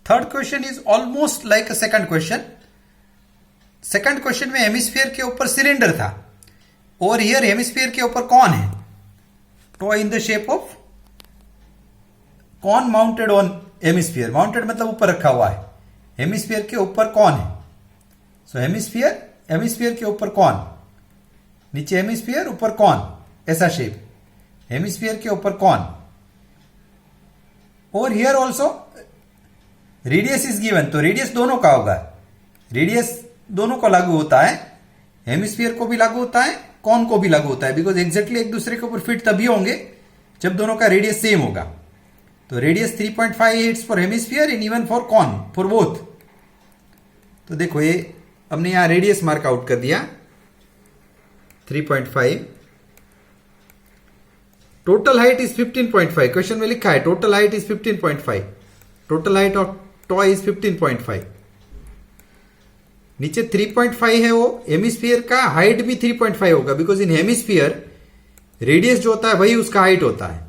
Third question is almost like a second question. Second question में hemisphere के ऊपर cylinder था और हियर हेमिस्फीयर के ऊपर कॉन है, toy in the shape of cone mounted on hemisphere. Mounted मतलब ऊपर रखा हुआ है, हेमिस्फीयर के ऊपर कॉन है। सो हेमिस्फीयर के ऊपर कॉन, नीचे हेमिस्फीयर ऊपर कॉन, ऐसा शेप, हेमिस्फीयर के ऊपर कॉन। और here also radius is given, तो रेडियस दोनों का होगा, रेडियस दोनों को लागू होता है, हेमिस्फीयर को भी लागू होता है, कॉन को भी लागू होता है, बिकॉज एग्जैक्टली एक दूसरे के ऊपर फिट तभी होंगे जब दोनों का रेडियस सेम होगा। तो radius 3.5 for hemisphere in even for cone, for both. तो देखो ये हमने यहां रेडियस मार्क आउट कर दिया 3.5। टोटल हाइट इज 15.5, क्वेश्चन में लिखा है total height is 15.5, total height of toy is 15.5। नीचे 3.5 है, वो हेमिस्फीयर का हाइट भी 3.5 होगा, बिकॉज इन हेमिस्फीयर रेडियस जो होता है वही उसका हाइट होता है,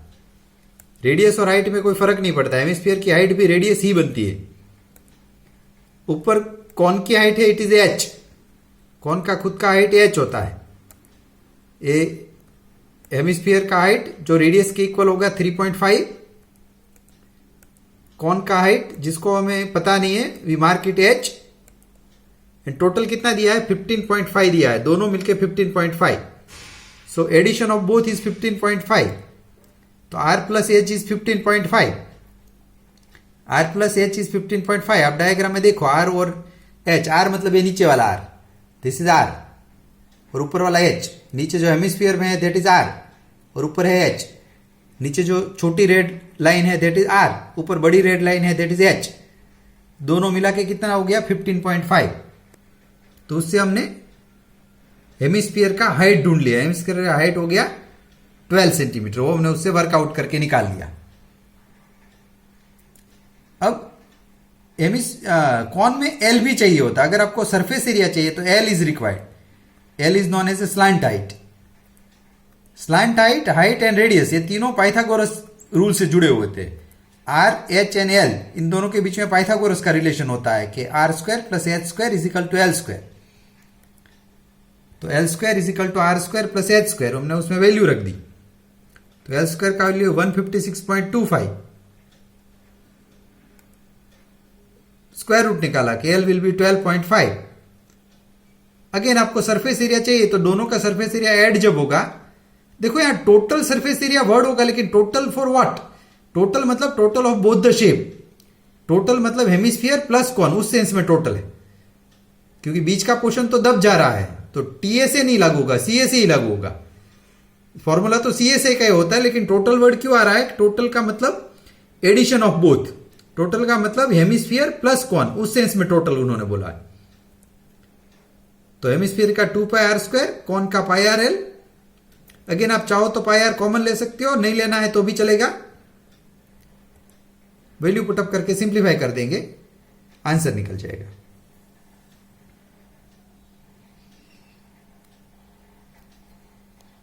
रेडियस और हाइट में कोई फर्क नहीं पड़ता, हेमिस्फीयर की हाइट भी रेडियस ही बनती है। ऊपर कॉन की हाइट है, इट इज एच, कॉन का खुद का हाइट एच होता है। ए हेमिस्फीयर का हाइट जो रेडियस के इक्वल होगा 3.5, कॉन का हाइट जिसको हमें पता नहीं है, we mark it H, and total कितना दिया है 15.5 दिया है, दोनों मिलके 15.5। So addition of both is 15.5, तो r plus H is 15.5, r plus H is 15.5। आप डायग्राम में देखो r और h, r मतलब ये नीचे वाला r, दिस इज r, और ऊपर वाला h, नीचे जो हेमिस्फीयर में है दैट इज r, और ऊपर है h, नीचे जो छोटी रेड लाइन है दैट इज r, ऊपर बड़ी रेड लाइन है दैट इज h, दोनों मिला के कितना हो गया 15.5। तो उससे हमने हेमिस्फीयर का हाइट ढूंढ लिया, हेमिस्फीयर का हाइट हो गया 12 सेंटीमीटर, वो हमने उससे वर्कआउट करके निकाल लिया। अब कॉन में एल भी चाहिए होता, अगर आपको सरफेस एरिया चाहिए तो L is required, L is known as a slant height. Slant height, height and radius, ये तीनों पाइथागोरस रूल से जुड़े हुए थे। आर, एच एंड एल, इन दोनों के बीच में पाइथागोरस का रिलेशन होता है कि R square plus H square is equal to L square. तो L square is equal to R square plus H square, हमने उसमें वैल्यू रख दी। तो एल स्क्वायर का वैल्यू 156.25, स्क्वायर रूट निकाला कि एल विल बी 12.5। अगेन आपको सरफेस एरिया चाहिए, तो दोनों का सरफेस एरिया ऐड जब होगा, देखो यहां टोटल सरफेस एरिया वर्ड होगा, लेकिन टोटल फॉर व्हाट, टोटल मतलब total of both the shape, total मतलब हेमिस्फीयर प्लस कॉन, उस सेंस में टोटल है, क्योंकि बीच का पोर्शन तो दब जा रहा है, तो टीए से नहीं लागू होगा, सीए से ही लागू होगा। फॉर्मूला तो सीए से का ही होता है, लेकिन टोटल वर्ड क्यों आ रहा है, टोटल का मतलब एडिशन ऑफ बोथ, टोटल का मतलब हेमिस्फीयर प्लस कॉन, उस सेंस में टोटल उन्होंने बोला है। तो हेमिस्फीयर का 2πr², कॉन का πrl। अगेन आप चाहो तो πr कॉमन ले सकते हो, नहीं लेना है तो भी चलेगा। वैल्यू पुटअप करके सिंप्लीफाई कर देंगे, आंसर निकल जाएगा।